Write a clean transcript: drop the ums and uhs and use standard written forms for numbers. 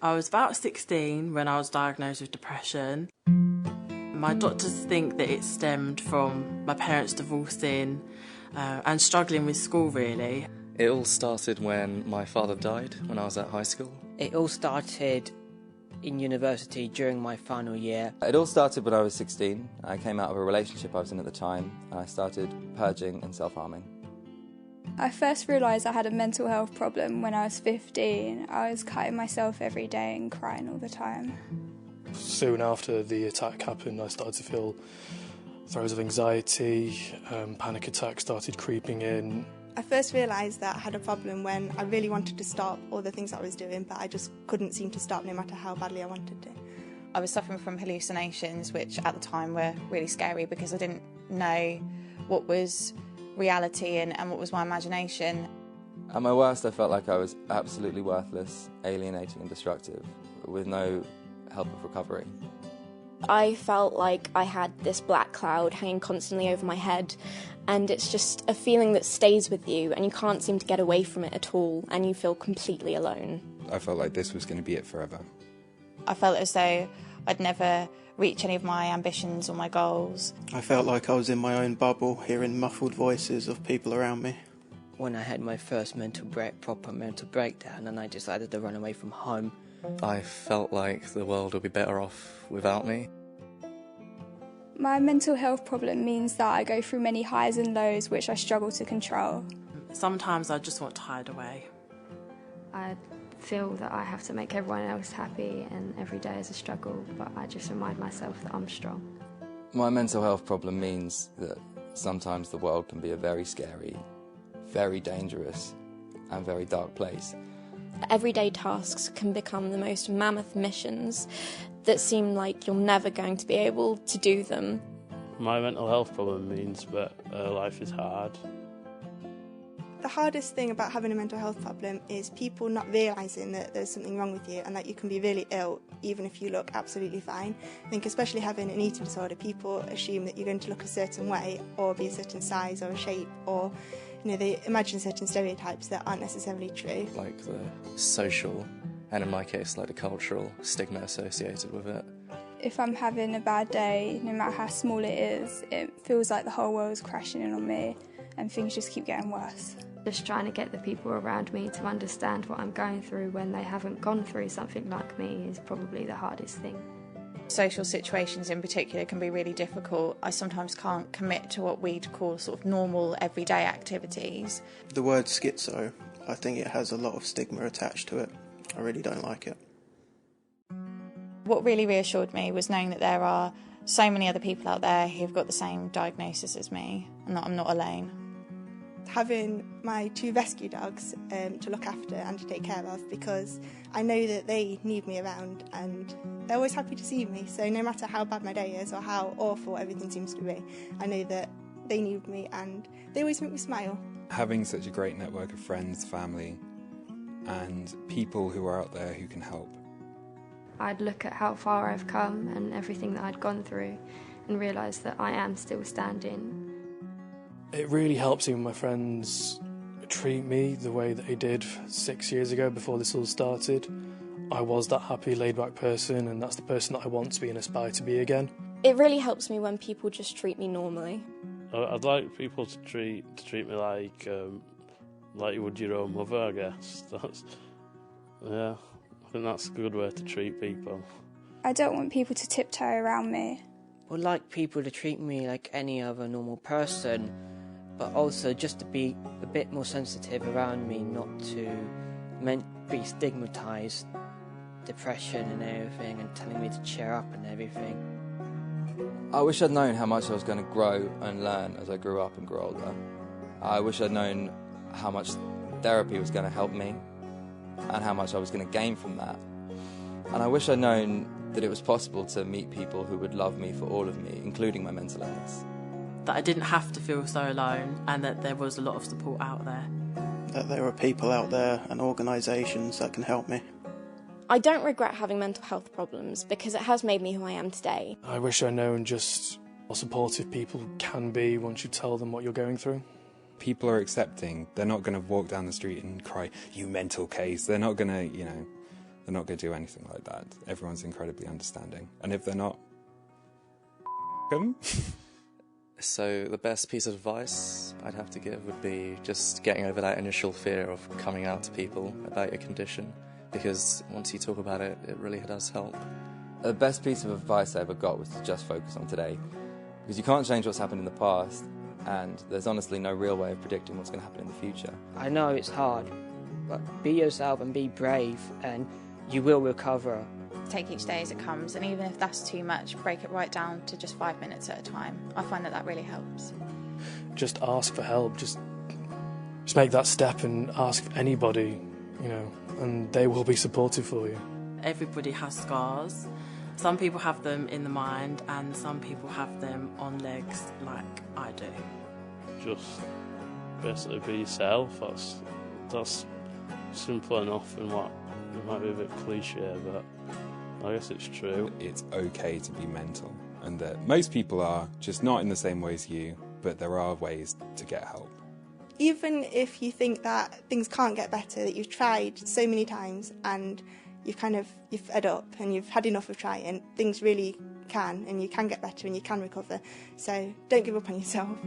I was about 16 when I was diagnosed with depression. My doctors think that it stemmed from my parents divorcing and struggling with school, really. It all started when my father died when I was at high school. It all started in university during my final year. It all started when I was 16. I came out of a relationship I was in at the time and I started purging and self-harming. I first realised I had a mental health problem when I was 15. I was cutting myself every day and crying all the time. Soon after the attack happened, I started to feel throes of anxiety, panic attacks started creeping in. I first realised that I had a problem when I really wanted to stop all the things I was doing, but I just couldn't seem to stop no matter how badly I wanted to. I was suffering from hallucinations, which at the time were really scary because I didn't know what was reality and what was my imagination. At my worst, I felt like I was absolutely worthless, alienating and destructive, with no help of recovery. I felt like I had this black cloud hanging constantly over my head, and it's just a feeling that stays with you and you can't seem to get away from it at all, and you feel completely alone. I felt like this was going to be it forever. I felt as though I'd never reach any of my ambitions or my goals. I felt like I was in my own bubble, hearing muffled voices of people around me. When I had my first proper mental breakdown, and I decided to run away from home. I felt like the world would be better off without me. My mental health problem means that I go through many highs and lows which I struggle to control. Sometimes I just want to hide away. I feel that I have to make everyone else happy and every day is a struggle, but I just remind myself that I'm strong. My mental health problem means that sometimes the world can be a very scary, very dangerous and very dark place. Everyday tasks can become the most mammoth missions that seem like you're never going to be able to do them. My mental health problem means that life is hard. The hardest thing about having a mental health problem is people not realising that there's something wrong with you and that you can be really ill even if you look absolutely fine. I think especially having an eating disorder, people assume that you're going to look a certain way or be a certain size or a shape, or they imagine certain stereotypes that aren't necessarily true. Like the social, and in my case, like the cultural stigma associated with it. If I'm having a bad day, no matter how small it is, it feels like the whole world's crashing in on me and things just keep getting worse. Just trying to get the people around me to understand what I'm going through when they haven't gone through something like me is probably the hardest thing. Social situations in particular can be really difficult. I sometimes can't commit to what we'd call sort of normal everyday activities. The word schizo, I think it has a lot of stigma attached to it. I really don't like it. What really reassured me was knowing that there are so many other people out there who've got the same diagnosis as me and that I'm not alone. Having my 2 rescue dogs to look after and to take care of, because I know that they need me around and they're always happy to see me, so no matter how bad my day is or how awful everything seems to be, I know that they need me and they always make me smile. Having such a great network of friends, family and people who are out there who can help. I'd look at how far I've come and everything that I'd gone through and realise that I am still standing. It really helps me when my friends treat me the way that they did 6 years ago before this all started. I was that happy, laid-back person, and that's the person that I want to be and aspire to be again. It really helps me when people just treat me normally. I'd like people to treat me like you would your own mother, I guess. I think that's a good way to treat people. I don't want people to tiptoe around me. I'd like people to treat me like any other normal person, but also just to be a bit more sensitive around me, not to be stigmatised, depression and everything, and telling me to cheer up and everything. I wish I'd known how much I was going to grow and learn as I grew up and grew older. I wish I'd known how much therapy was going to help me and how much I was going to gain from that. And I wish I'd known that it was possible to meet people who would love me for all of me, including my mental illness. That I didn't have to feel so alone and that there was a lot of support out there. That there are people out there and organisations that can help me. I don't regret having mental health problems because it has made me who I am today. I wish I'd known just how supportive people can be once you tell them what you're going through. People are accepting. They're not going to walk down the street and cry, "You mental case." They're not going to, they're not going to do anything like that. Everyone's incredibly understanding. And if they're not, them. So the best piece of advice I'd have to give would be just getting over that initial fear of coming out to people about your condition, because once you talk about it, it really does help. The best piece of advice I ever got was to just focus on today, because you can't change what's happened in the past, and there's honestly no real way of predicting what's going to happen in the future. I know it's hard, but be yourself and be brave, and you will recover. Take each day as it comes, and even if that's too much, break it right down to just 5 minutes at a time. I find that really helps. Just ask for help, just make that step and ask anybody, you know, and they will be supportive for you. Everybody has scars. Some people have them in the mind and some people have them on legs like I do. Just basically be yourself. That's simple enough, and what it might be a bit cliche, but I guess it's true. It's okay to be mental, and that most people are, just not in the same way as you, but there are ways to get help. Even if you think that things can't get better, that you've tried so many times and you've fed up and you've had enough of trying, things really can, and you can get better and you can recover. So don't give up on yourself.